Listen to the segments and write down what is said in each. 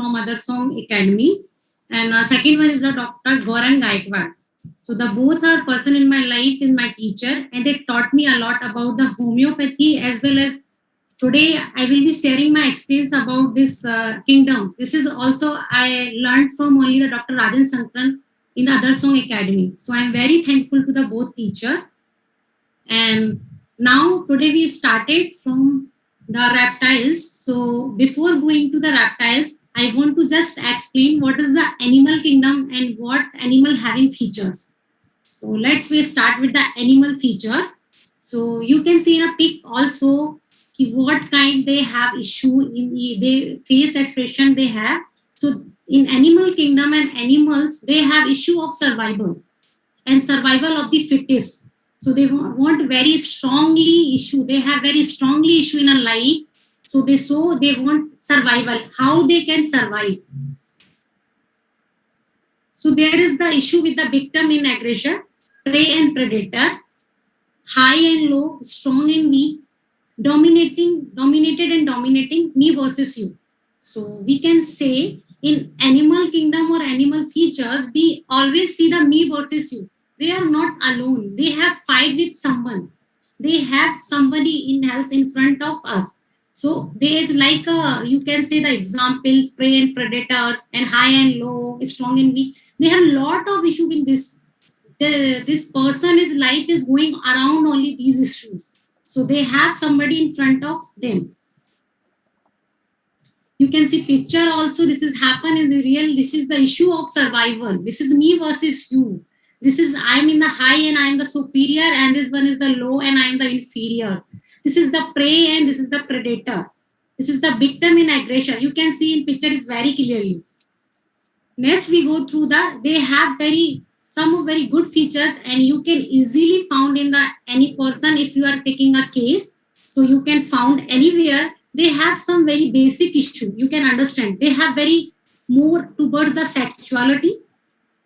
from Other Song Academy, and second one is the Dr. Gaurang Gaikwad. So the both are person in my life is my teacher, and they taught me a lot about the homeopathy as well as today I will be sharing my experience about this kingdom. This is also I learned from only the Dr. Rajan Sankran in the Other Song Academy. So I am very thankful to the both teacher. And now today we started from the reptiles. So before going to the reptiles, I want to just explain what is the animal kingdom and what animal having features. So let's we start with the animal features. So you can see in a pic also what kind they have issue in they face expression they have. So in animal kingdom and animals they have issue of survival and survival of the fittest. So they want very strongly issue. They have very strongly issue in a life. So they want survival. How they can survive. So there is the issue with the victim in aggression, prey and predator, high and low, strong and weak, dominated and dominating, me versus you. So we can say in animal kingdom or animal features, we always see the me versus you. They are not alone. They have fight with someone. They have somebody else in front of us. So there is like a, you can say the examples, prey and predators and high and low, strong and weak. They have a lot of issue in this. This person, his life is going around only these issues. So they have somebody in front of them. You can see picture also. This is happen in the real. This is the issue of survival. This is me versus you. This is I'm in the high and I'm the superior, and this one is the low and I'm the inferior. This is the prey and this is the predator. This is the victim in aggression. You can see in picture is very clearly. Next we go through the, they have some very good features and you can easily found in the any person if you are taking a case. So you can found anywhere. They have some very basic issue. You can understand. They have very more towards the sexuality.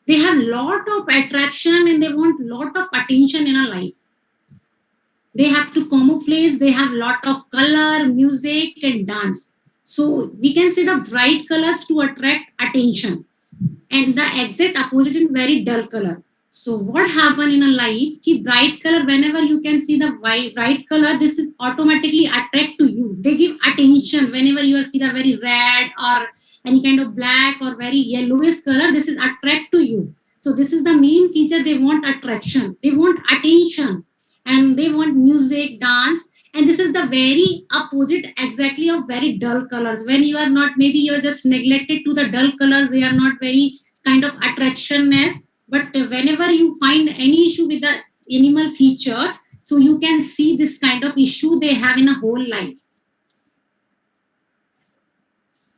They have lot of attraction and they want lot of attention in a life. They have to camouflage. They have lot of color, music and dance. So we can say the bright colors to attract attention and the exact opposite in very dull color. So what happen in a life? Ki bright color, whenever you can see the bright color, this is automatically attract to you. They give attention whenever you see the very red or any kind of black or very yellowish color. This is attract to you. So this is the main feature. They want attraction. They want attention, and they want music, dance, and this is the very opposite exactly of very dull colors. When you are not, maybe you're just neglected to the dull colors, they are not very kind of attractionness. But whenever you find any issue with the animal features, so you can see this kind of issue they have in a whole life.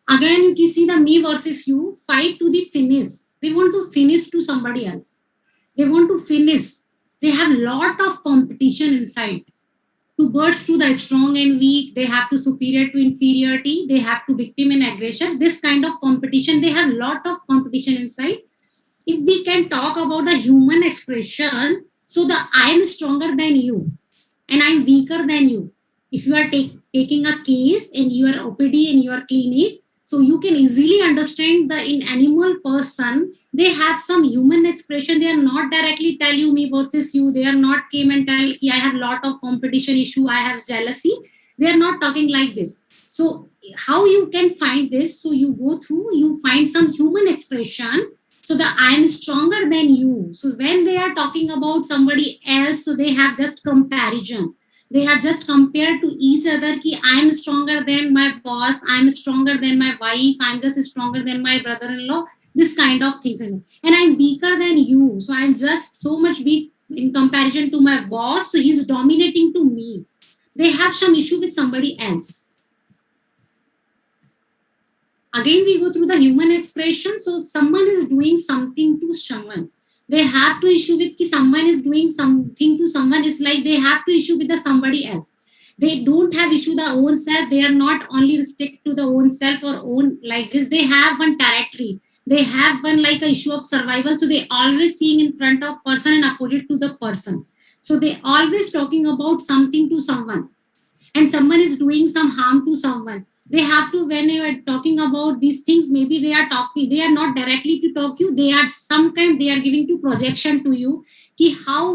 Again you can see the me versus you fight to the finish. They want to finish to somebody else. They want to finish. They have lot of competition inside. To birds to the strong and weak, they have to superior to inferiority, they have to victim and aggression. This kind of competition, they have lot of competition inside. If we can talk about the human expression, so the I am stronger than you and I'm weaker than you. If you are taking a case in your OPD in your clinic, so you can easily understand the in animal person, they have some human expression. They are not directly tell you me versus you. They are not came and tell I have lot of competition issue, I have jealousy. They are not talking like this. So how you can find this? So you go through, you find some human expression. So the I am stronger than you. So when they are talking about somebody else, so they have just comparison. They are just compared to each other ki I am stronger than my boss, I am stronger than my wife, I am just stronger than my brother-in-law, this kind of things. And I'm weaker than you. So I'm just so much weak in comparison to my boss. So he's dominating to me. They have some issue with somebody else. Again, we go through the human expression. So someone is doing something to someone. They have to issue with ki someone is doing something to someone. It's like they have to issue with the somebody else. They don't have issue the own self. They are not only stick to the own self or own like this. They have one territory. They have one like a issue of survival. So they always seeing in front of person and opposite to the person. So they always talking about something to someone. And someone is doing some harm to someone. They have to, when you are talking about these things, maybe they are talking, they are not directly to talk you, they are sometimes they are giving to projection to you ki how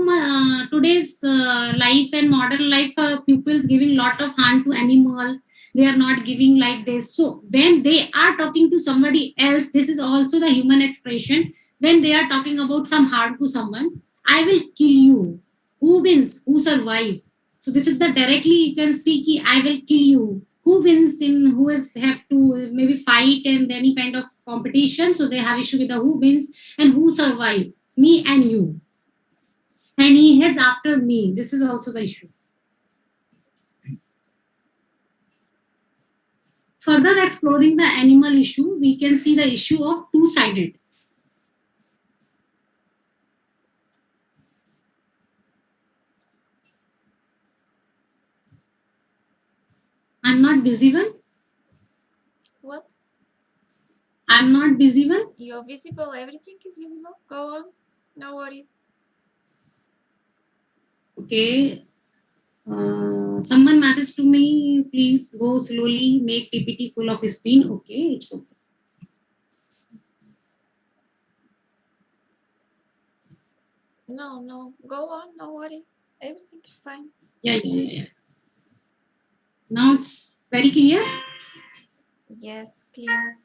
today's life and modern life, pupils giving lot of harm to animal, they are not giving like this. So when they are talking to somebody else, this is also the human expression. When they are talking about some harm to someone, I will kill you. Who wins? Who survive? So this is the directly you can see ki I will kill you. Who wins in who is have to maybe fight and any kind of competition. So they have issue with the who wins and who survive. Me and you. And he has after me. This is also the issue. Further exploring the animal issue, we can see the issue of two-sided. I'm not visible. What? I'm not visible. You're visible. Everything is visible. Go on. No worry. Okay. Someone message to me, please go slowly, make PPT full of screen. Okay, it's okay. No. Go on. No worry. Everything is fine. Yeah. Now it's very clear. Yes, clear.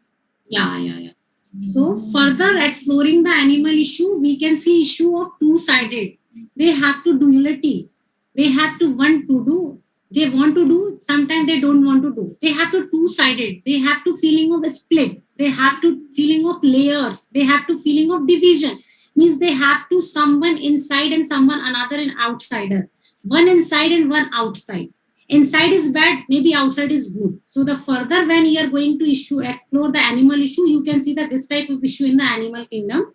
Yeah. So further exploring the animal issue, we can see issue of two-sided. They have to duality. They have to want to do. They want to do. Sometimes they don't want to do. They have to two-sided. They have to feeling of a split. They have to feeling of layers. They have to feeling of division. Means they have to someone inside and someone another and outsider. One inside and one outside. Inside is bad, maybe outside is good. So the further when you are going to issue explore the animal issue, you can see that this type of issue in the animal kingdom.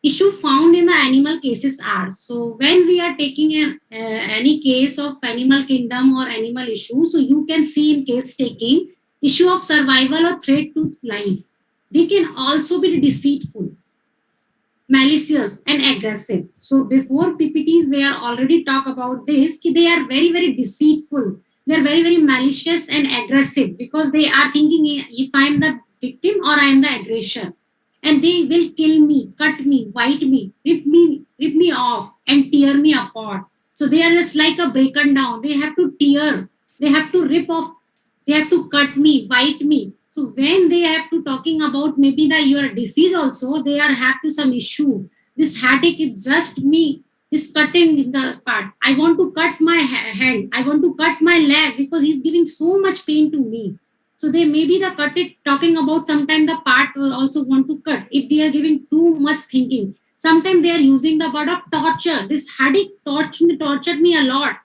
Issue found in the animal cases are, so when we are taking any case of animal kingdom or animal issue, so you can see in case taking issue of survival or threat to life. They can also be deceitful, malicious and aggressive. So before PPTs, we are already talk about this. They are very deceitful. They are very malicious and aggressive because they are thinking if I am the victim or I am the aggressor, and they will kill me, cut me, bite me, rip me off, and tear me apart. So they are just like a breaker down. They have to tear. They have to rip off. They have to cut me, bite me. So when they have to talking about maybe the your disease also, they are have to some issue. This headache is just me. This cutting in the part. I want to cut my hand. I want to cut my leg because he's giving so much pain to me. So they maybe the cut it talking about sometimes the part also want to cut if they are giving too much thinking. Sometimes they are using the word of torture. This headache tortured me a lot.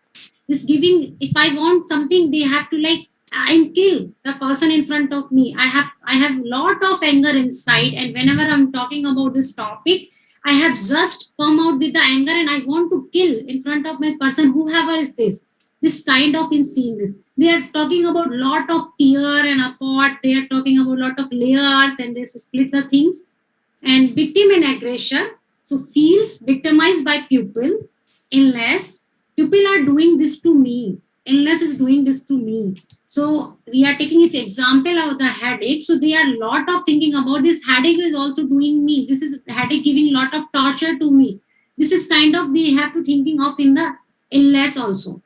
This giving if I want something they have to like and kill the person in front of me. I have lot of anger inside, and whenever I'm talking about this topic, I have just come out with the anger and I want to kill in front of my person, whoever is this kind of in seeing this. They are talking about lot of tear and apart. They are talking about lot of layers and they split the things. And victim and aggressor, so feels victimized by pupil unless pupil are doing this to me, unless is doing this to me. So we are taking an example of the headache. So they are lot of thinking about this headache is also doing me. This is headache giving lot of torture to me. This is kind of we have to thinking of in the illness also.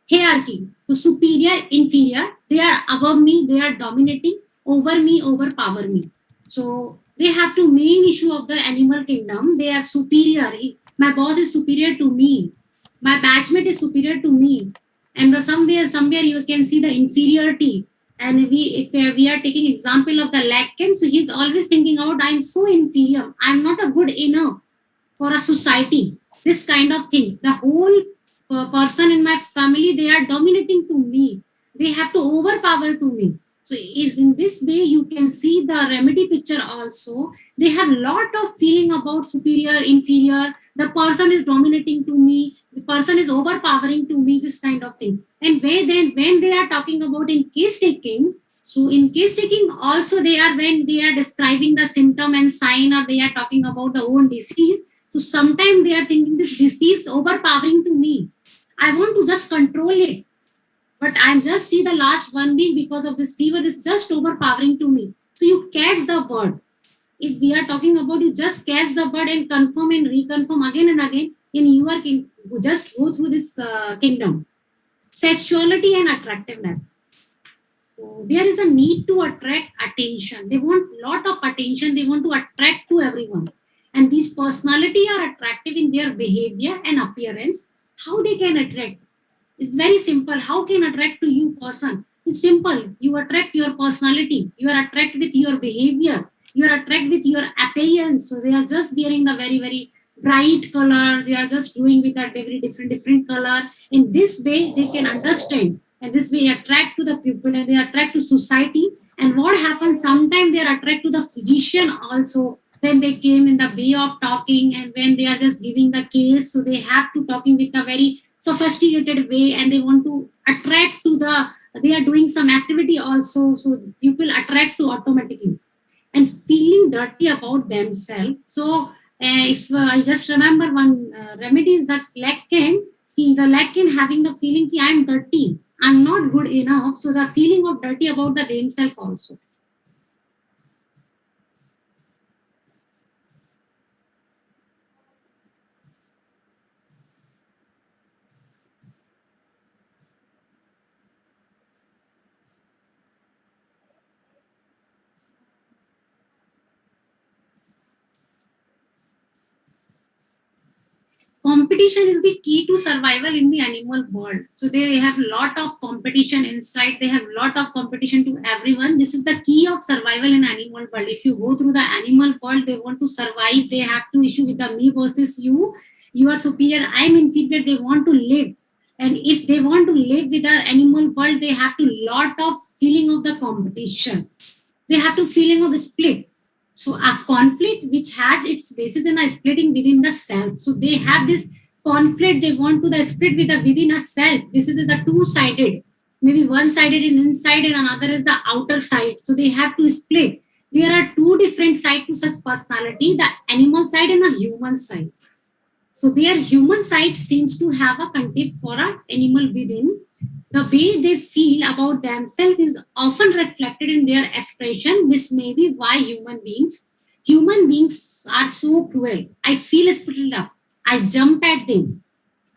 Hierarchy. So superior, inferior, they are above me, they are dominating over me, overpower me. So they have to main issue of the animal kingdom. They are superior. My boss is superior to me. My batchmate is superior to me. And the somewhere you can see the inferiority. And if we are taking example of the Lacan, so he's always thinking about I'm so inferior. I'm not a good enough for a society. This kind of things. The whole person in my family, they are dominating to me. They have to overpower to me. So is in this way you can see the remedy picture also. They have lot of feeling about superior, inferior. The person is dominating to me. The person is overpowering to me. This kind of thing. And when they are talking about in case taking, so in case taking also they are when they are describing the symptom and sign or they are talking about the own disease. So sometimes they are thinking this disease overpowering to me. I want to just control it. but I'm just see the last 1 week because of this fever. This is just overpowering to me. So you catch the bird. If we are talking about, you just catch the bird and confirm and reconfirm again and again in your just go through this kingdom. Sexuality and attractiveness. So there is a need to attract attention. They want lot of attention. They want to attract to everyone. And these personality are attractive in their behavior and appearance. How they can attract? It's very simple. How can attract to you person? It's simple. You attract your personality. You are attract with your behavior. You are attract with your appearance. So they are just wearing the very bright color. They are just doing with a very different color. In this way, they can understand. And this way attract to the people and they attract to society. And what happens? Sometimes they are attract to the physician also when they came in the way of talking and when they are just giving the case. So they have to talking with a very sophisticated way and they want to attract to the they are doing some activity also, so people attract to automatically. And feeling dirty about themselves. So if I just remember one remedy is the lectin. The lectin having the feeling that I'm dirty, I'm not good enough, so the feeling of dirty about the themselves also. Competition is the key to survival in the animal world. So they have a lot of competition inside. They have a lot of competition to everyone. This is the key of survival in animal world. If you go through the animal world, they want to survive. They have to issue with the me versus you. You are superior, I'm inferior. They want to live. And if they want to live with the animal world, they have to lot of feeling of the competition. They have to feeling of split. So a conflict which has its basis in a splitting within the self. So they have this conflict, they want to the split with the within a self. This is the two-sided. Maybe one sided is inside and another is the outer side. So they have to split. There are two different sides to such personality, the animal side and the human side. So their human side seems to have a contempt for an animal within. The way they feel about themselves is often reflected in their expression, which may be why human beings are so cruel. I feel split up. I jump at them.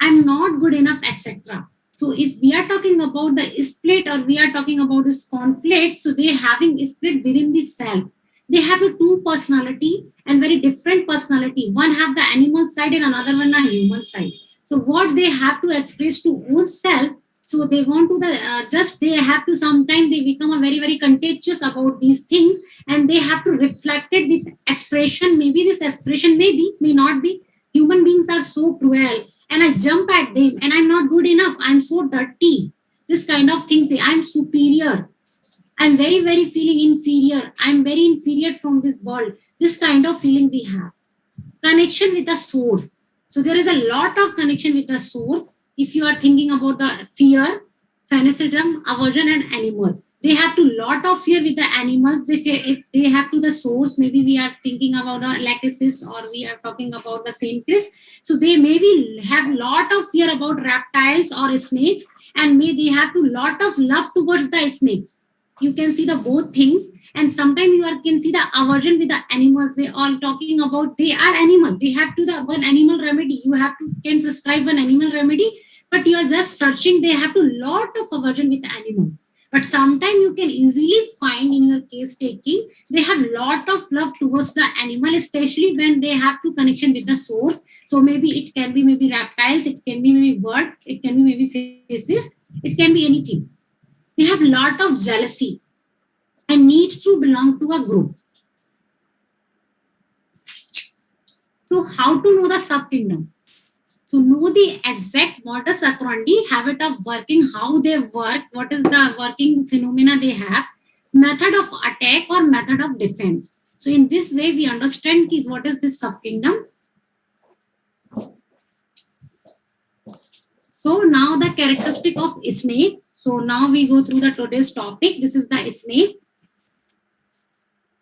I'm not good enough, etc. So if we are talking about the split or we are talking about this conflict, so they having split within the self. They have a two personality and very different personality. One have the animal side and another one a human side. So what they have to express to own self, so they want to the just they have to sometimes they become a very contentious about these things and they have to reflect it with expression. Maybe this expression may not be. Human beings are so cruel and I jump at them and I'm not good enough. I'm so dirty. This kind of things. I'm superior. I'm very feeling inferior. I'm very inferior from this world. This kind of feeling they have. Connection with the source. So there is a lot of connection with the source. If you are thinking about the fear, fanaticism, aversion, and animal, they have to lot of fear with the animals. If they have to the source, maybe we are thinking about the lacticist or we are talking about the saintless. So they maybe have lot of fear about reptiles or snakes, and they have to lot of love towards the snakes. You can see the both things, and sometimes you can see the aversion with the animals. They all talking about they are animal. They have to the one animal remedy. You have to can prescribe one animal remedy, but you are just searching. They have to lot of aversion with the animal. But sometimes you can easily find in your case taking they have lot of love towards the animal, especially when they have to connection with the source. So maybe it can be maybe reptiles, it can be maybe bird, it can be maybe fishes, it can be anything. They have lot of jealousy and needs to belong to a group. So how to know the subkingdom? So know the exact modus operandi, habit of working, how they work, what is the working phenomena they have, method of attack or method of defense. So in this way, we understand what is this subkingdom. So now the characteristic of snake. So now we go through the today's topic. This is the snake.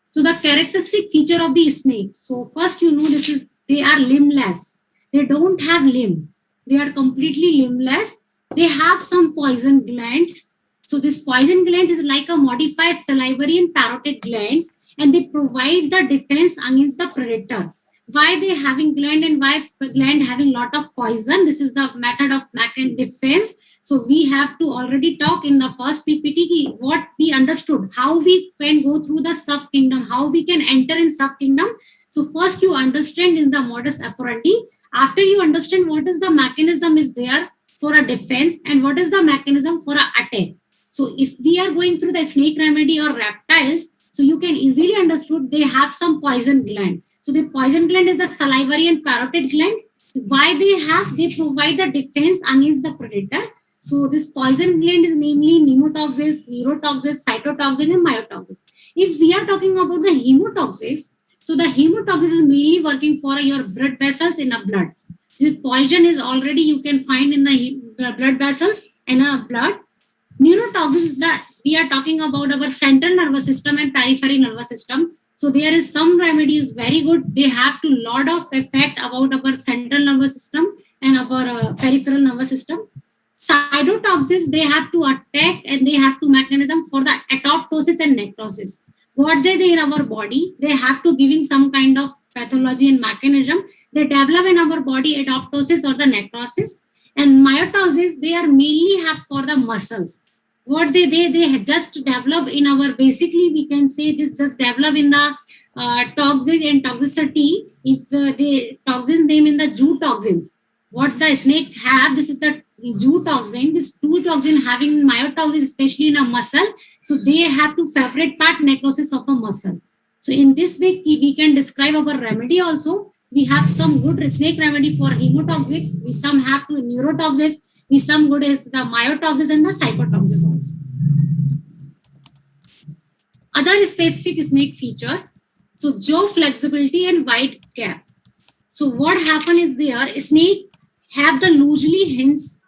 So the characteristic feature of the snake. So first this is they are limbless. They don't have limb. They are completely limbless They have some poison glands. So this poison gland is like a modified salivary and parotid glands, and they provide the defense against the predator. Why they having gland and why gland having lot of poison? This is the method of Macan defense. So we have to already talk in the first PPT what we understood, how we can go through the sub kingdom, how we can enter in sub kingdom. So first you understand in the modus operandi. After you understand what is the mechanism is there for a defense and what is the mechanism for a attack. So if we are going through the snake remedy or reptiles, so you can easily understood they have some poison gland. So the poison gland is the salivary and parotid gland. Why they provide the defense against the predator. So this poison gland is namely nemotoxins, neurotoxins, cytotoxin, and myotoxins. If we are talking about the hemotoxins, so the hemotoxins is mainly working for your blood vessels in the blood. This poison is already you can find in the blood vessels in a blood. Neurotoxins is that we are talking about our central nervous system and peripheral nervous system. So there is some remedies very good. They have to lot of effect about our central nervous system and our peripheral nervous system. Cytotoxins, they have to attack and they have to mechanism for the apoptosis and necrosis. What they in our body, they have to giving some kind of pathology and mechanism. They develop in our body apoptosis or the necrosis. And myotosis, they are mainly have for the muscles. What they just develop in our, basically we can say this just develop in the toxin and toxicity. If the toxins name in the zootoxins, what the snake have, this is the zootoxin. This two toxin having myotoxin, especially in a muscle. So they have to favorite part necrosis of a muscle. So in this way, we can describe our remedy also. We have some good snake remedy for hemotoxics. We some have to neurotoxics. We some good is the myotoxins and the cytotoxins also. Other specific snake features. So jaw flexibility and wide gap. So what happen is there, snake have the loosely hinged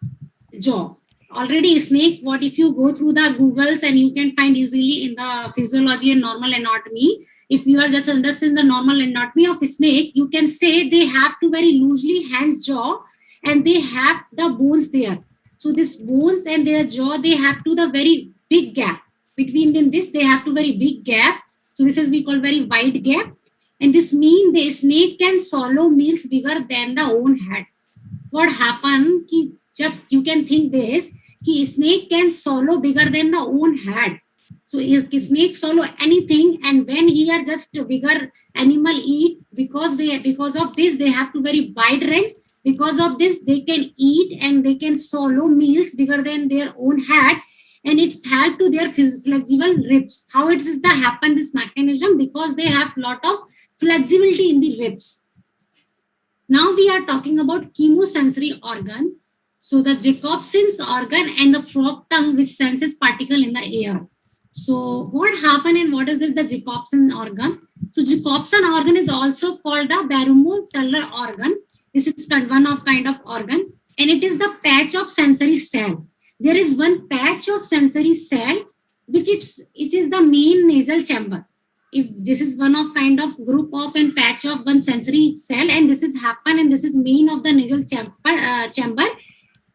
jaw. Already snake, what if you go through the Googles and you can find easily in the physiology and normal anatomy, if you are just understanding the normal anatomy of a snake, you can say they have to very loosely hinged jaw and they have the bones there. So this bones and their jaw, they have to the very big gap. Between them this, they have to very big gap. So this is we call very wide gap. And this means the snake can swallow meals bigger than the own head. What happened, ki, you can think this, ki snake can swallow bigger than the own head. So snake swallow anything, and when he are just bigger animal eat, because of this they have to very wide range. Because of this they can eat and they can swallow meals bigger than their own head, and it's help to their flexible ribs. How it is the happen this mechanism? Because they have lot of flexibility in the ribs. Now we are talking about chemosensory organ. So the Jacobson's organ and the frog tongue which senses particle in the air. So what happened and what is this the Jacobson organ? So Jacobson organ is also called the baromocellular organ. This is one of kind of organ, and it is the patch of sensory cell. There is one patch of sensory cell which it is the main nasal chamber. If this is one of kind of group of and patch of one sensory cell, and this is happen and this is main of the nasal chamber,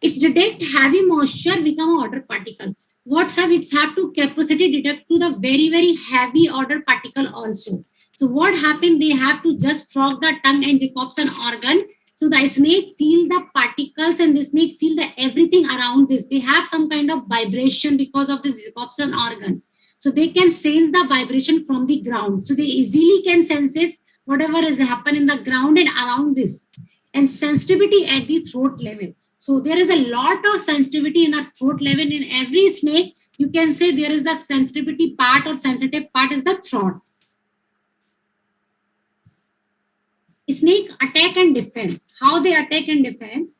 it's detect heavy moisture become a water particle. What's have it's have to capacity detect to the very heavy order particle also. So what happened? They have to just frog the tongue and Jacobson organ. So the snake feel the particles and the snake feel the everything around this. They have some kind of vibration because of this Jacobson organ. So they can sense the vibration from the ground. So they easily can sense this, whatever is happen in the ground and around this. And sensitivity at the throat level. So there is a lot of sensitivity in the throat level. In every snake, you can say there is the sensitivity part or sensitive part is the throat. Snake attack and defense. How they attack and defense?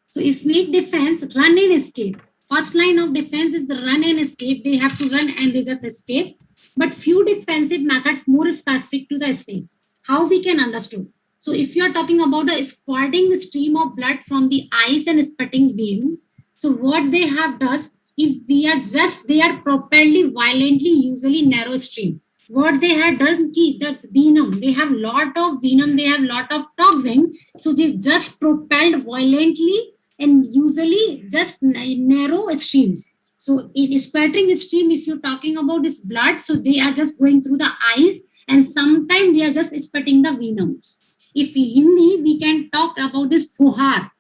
So snake defense, run and escape. First line of defense is the run and escape. They have to run and they just escape. But few defensive methods more specific to the snakes. How we can understand? So if you are talking about the squirting stream of blood from the eyes and spitting beams, so what they have does, if we are just, they are properly violently, usually narrow stream. What they have done, that's venom. They have lot of venom. They have lot of toxin. So they just propelled violently and usually just narrow streams. So in spattering stream, if you're talking about this blood, so they are just going through the eyes, and sometimes they are just spitting the venoms. If in Hindi, we can talk about this fuhar.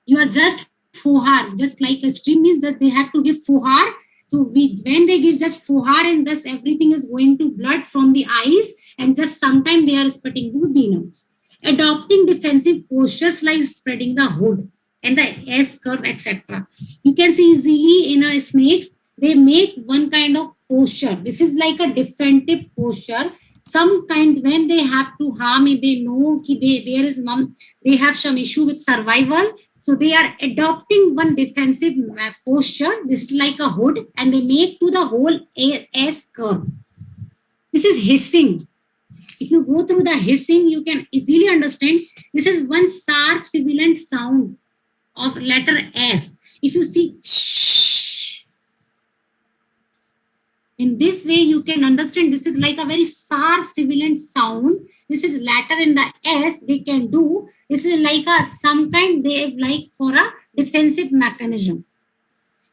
You are just fuhar, just like a stream is just they have to give fuhar. So when they give just fuhar, and thus everything is going to blood from the eyes, and just sometimes they are spitting the venoms. Adopting defensive postures like spreading the hood and the S curve, etc. You can see easily in a snakes, they make one kind of posture. This is like a defensive posture. Some kind when they have to harm, if they know there is they have some issue with survival, so they are adopting one defensive posture. This is like a hood, and they make to the whole S curve. This is hissing. If you go through the hissing, you can easily understand this is one sharp sibilant sound of letter S. If you see in this way, you can understand this is like a very sharp sibilant sound. This is letter in the S they can do. This is like a sometimes they like for a defensive mechanism.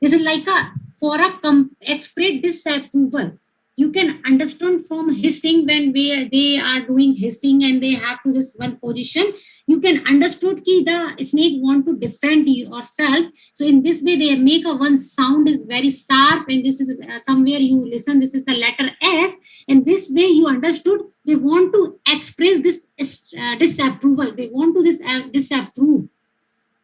This is like a for a express disapproval. You can understand from hissing when they are doing hissing and they have to this one position. You can understood ki the snake want to defend yourself. So in this way, they make a one sound is very sharp, and this is somewhere you listen. This is the letter S, and this way you understood they want to express this disapproval. They want to disapprove.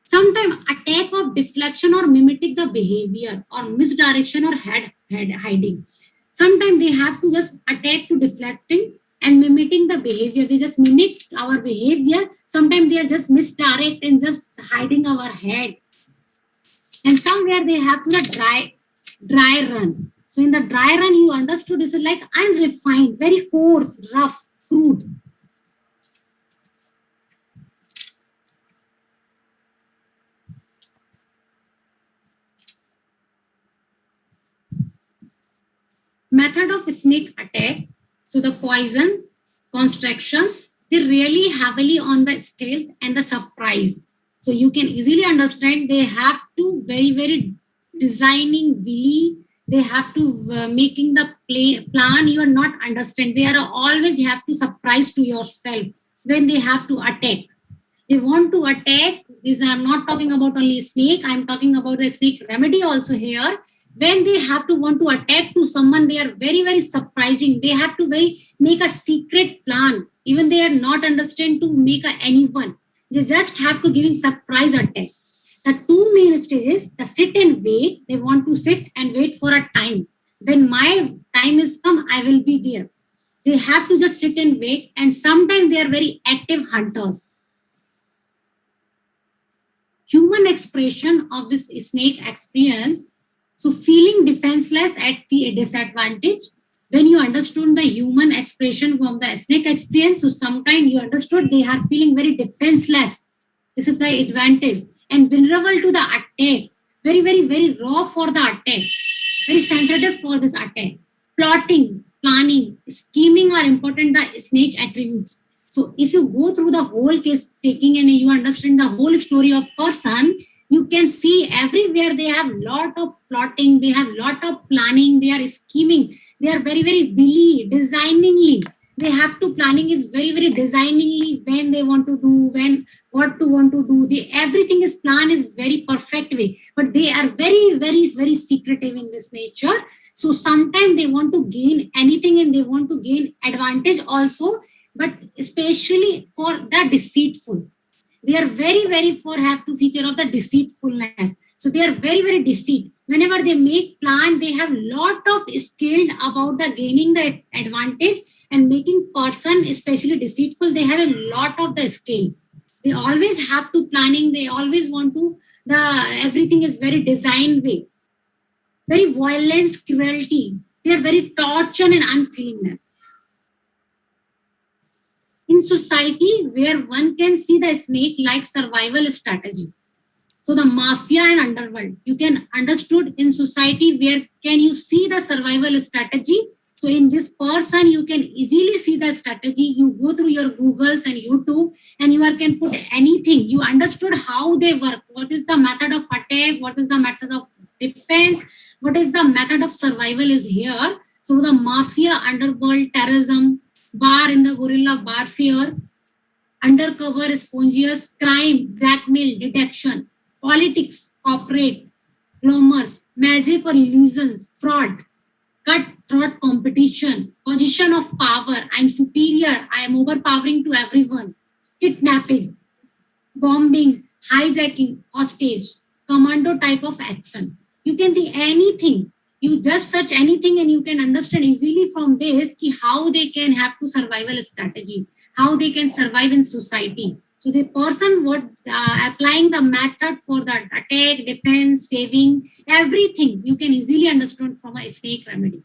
Sometimes attack of deflection or mimicking the behavior or misdirection or head hiding. Sometimes they have to just attack to deflecting and mimicking the behavior. They just mimic our behavior. Sometimes they are just misdirect and just hiding our head. And somewhere they have to dry run. So in the dry run, you understood this is like unrefined, very coarse, rough, crude. Method of snake attack. So the poison, constructions, they really heavily on the stealth and the surprise. So you can easily understand they have to very designing really. They have to making the plan. You are not understand. They are always you have to surprise to yourself when they have to attack. They want to attack. This I'm not talking about only snake. I'm talking about the snake remedy also here. When they have to want to attack to someone, they are very surprising. They have to make a secret plan. Even they are not understand to make anyone. They just have to giving surprise attack. The two main stages, the sit and wait. They want to sit and wait for a time. When my time is come, I will be there. They have to just sit and wait. And sometimes they are very active hunters. Human expression of this snake experience. So feeling defenseless at the disadvantage, when you understood the human expression from the snake experience, so sometimes you understood they are feeling very defenseless. This is the advantage. And vulnerable to the attack. Very raw for the attack. Very sensitive for this attack. Plotting, planning, scheming are important the snake attributes. So if you go through the whole case taking and you understand the whole story of person, you can see everywhere they have lot of plotting, they have lot of planning, they are scheming, they are very designingly. They have to planning is very designingly when they want to do, when what to want to do. They everything is plan is very perfect way, but they are very secretive in this nature. So sometimes they want to gain anything and they want to gain advantage also, but especially for the deceitful. They are very for have to feature of the deceitfulness. So they are very deceit. Whenever they make plan, they have lot of skill about the gaining the advantage and making person especially deceitful. They have a lot of the skill. They always have to planning. They always want to everything is very designed way. Very violence, cruelty. They are very torture and uncleanness. In society where one can see the snake-like survival strategy. So the mafia and underworld, you can understood in society where can you see the survival strategy. So in this person, you can easily see the strategy. You go through your Googles and YouTube, and you can put anything. You understood how they work. What is the method of attack? What is the method of defense? What is the method of survival is here. So the mafia, underworld, terrorism, bar in the guerrilla warfare, undercover, spongious, crime, blackmail, detection, politics, corporate, plumbers, magic or illusions, fraud, cutthroat competition, position of power, I'm superior, I am overpowering to everyone, kidnapping, bombing, hijacking, hostage, commando type of action. You can think anything. You just search anything and you can understand easily from this how they can have to survival strategy, how they can survive in society. So the person what applying the method for the attack, defense, saving, everything you can easily understand from a snake remedy.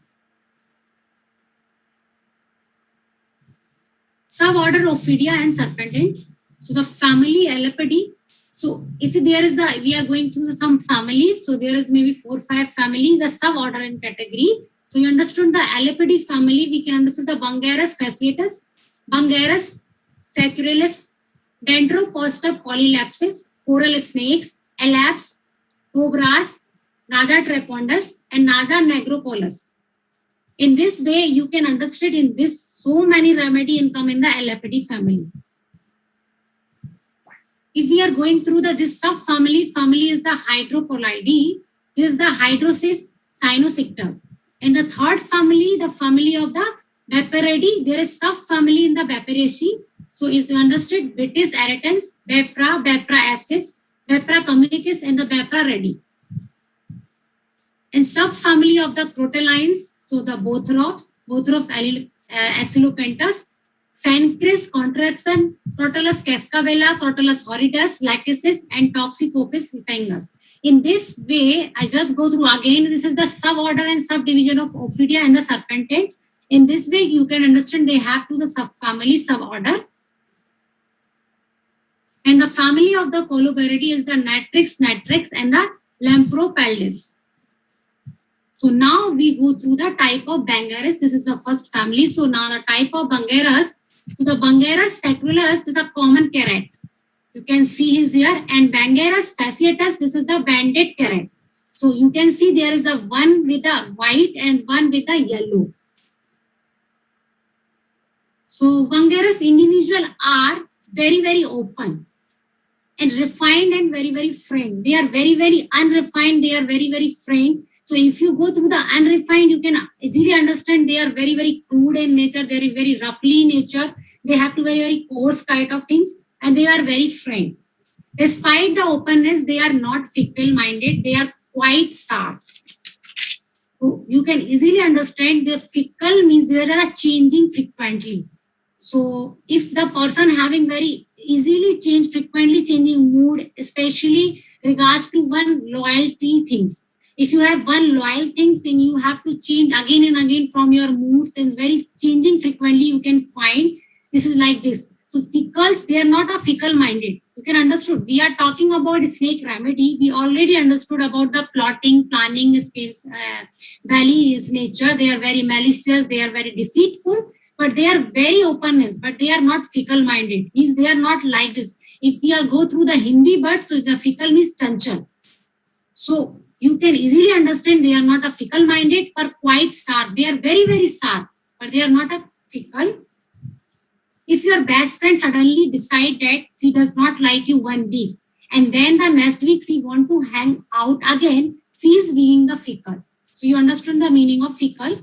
Suborder Ophidia and serpentines. So the family Elapidae. So if there is we are going through some families. So there is maybe 4 or 5 families, the suborder in category. So you understood the Elapidae family. We can understand the Bungarus fasciatus, Bungarus sacularis, Dendroposta polylepsis, coral snakes, elaps, cobras, Naja trepondus, and Naja negropolus. In this way, you can understand in this so many remedy income in the Elapidae family. If we are going through this subfamily, family is the Hydropolidae. This is the Hydroceph Cynosictus. In the third family, the family of the Viperidae, there is subfamily in the Viperaceae. So is understood Vitis aretans, Vipera, Vipera apsis, Vipera communicus, and the Vipera redi. In subfamily of the Crotolines, so the Bothrops, Bothrops Axylocanthus, Sancris contraction, Crotolus cascabella, Crotolus horridus, Lachesis, and Toxicopis vipangus. In this way, I just go through again. This is the suborder and subdivision of Ophidia and the serpentines. In this way, you can understand they have to the subfamily, suborder. And the family of the Coluberidae is the Natrix, Natrix, and the Lampropeltis. So now we go through the type of Bungarus. This is the first family. So now the type of Bungarus. So the Bungarus sacrulus is the common carrot. You can see his here. And Bungarus fasciatus, this is the banded carrot. So you can see there is a one with a white and one with a yellow. So Bungarus individual are very, very open and refined and very, very frank. They are very, very unrefined. They are very, very frank. So if you go through the unrefined, you can easily understand they are very, very crude in nature. They are very roughly in nature. They have to very, very coarse kind of things. And they are very frank. Despite the openness, they are not fickle-minded. They are quite sharp. So you can easily understand the fickle means they are changing frequently. So if the person having very easily change, frequently changing mood, especially regards to one loyalty things. If you have one loyal things, then you have to change again and again from your moods and very changing frequently. You can find this is like this. So fickles, they are not a fickle minded. You can understood. We are talking about snake remedy. We already understood about the plotting, planning skills, valley is nature. They are very malicious. They are very deceitful. But they are very openness, but they are not fickle-minded. Means they are not like this. If we are go through the Hindi word, so the fickle means chanchal. So you can easily understand they are not a fickle-minded, but quite sharp. They are very, very sharp, but they are not a fickle. If your best friend suddenly decide that she does not like you one week, and then the next week she want to hang out again, she is being the fickle. So you understand the meaning of fickle.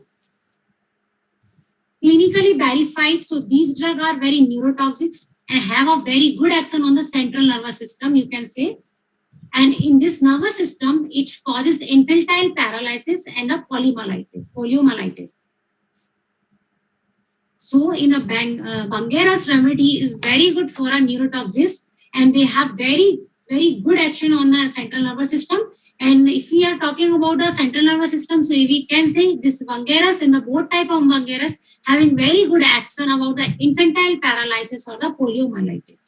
Clinically verified, so these drugs are very neurotoxic and have a very good action on the central nervous system, you can say. And in this nervous system, it causes infantile paralysis and the poliomyelitis. So in a Bungarus remedy is very good for a neurotoxicist, and they have very, very good action on the central nervous system. And if we are talking about the central nervous system, so we can say this Bungarus and the both type of Bungarus having very good action about the infantile paralysis or the poliomyelitis.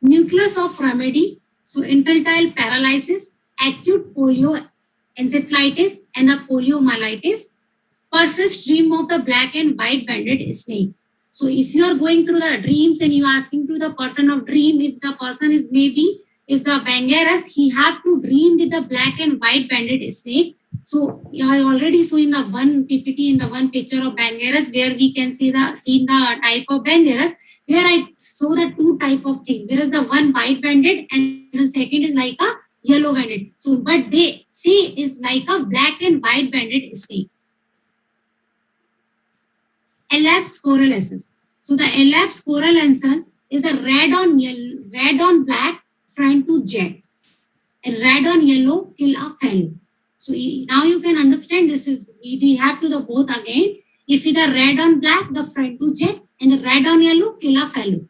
Nucleus of remedy, so infantile paralysis, acute polio, encephalitis, and the poliomyelitis. Persist dream of the black and white banded snake. So if you are going through the dreams and you are asking to the person of dream, if the person is maybe is the Bangaras, he have to dream with the black and white banded snake. So you are already showing the one PPT in the one picture of Bangaras where we can see the type of Bangaras, where I show the two type of things. There is the one white banded and the second is like a yellow banded. So but they see is like a black and white banded snake. Elapsed coralescence. So the elapsed coralescence is the red on black front to jet, and red on yellow kill a fellow. So now you can understand this is we have to the both again. If the red on black, the front to jet, and the red on yellow kill a fellow.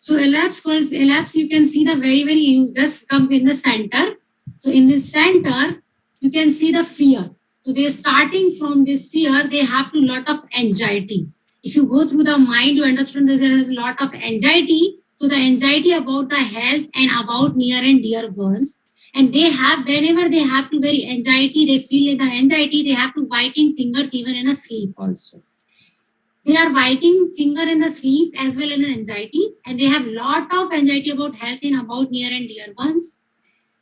So elapse, you can see the very, you just come in the center. So in the center, you can see the fear. So they're starting from this fear, they have to lot of anxiety. If you go through the mind, you understand there's a lot of anxiety. So the anxiety about the health and about near and dear ones. And they have, whenever they have to very anxiety, they feel the anxiety, they have to biting fingers even in a sleep also. They are biting finger in the sleep as well in anxiety, and they have lot of anxiety about health and about near and dear ones.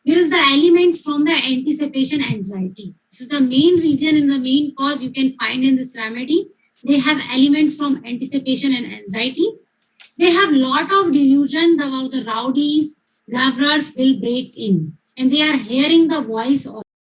There is the elements from the anticipation anxiety. This is the main region and the main cause you can find in this remedy. They have elements from anticipation and anxiety. They have lot of delusion about the rowdies, revelers will break in, and they are hearing the voice of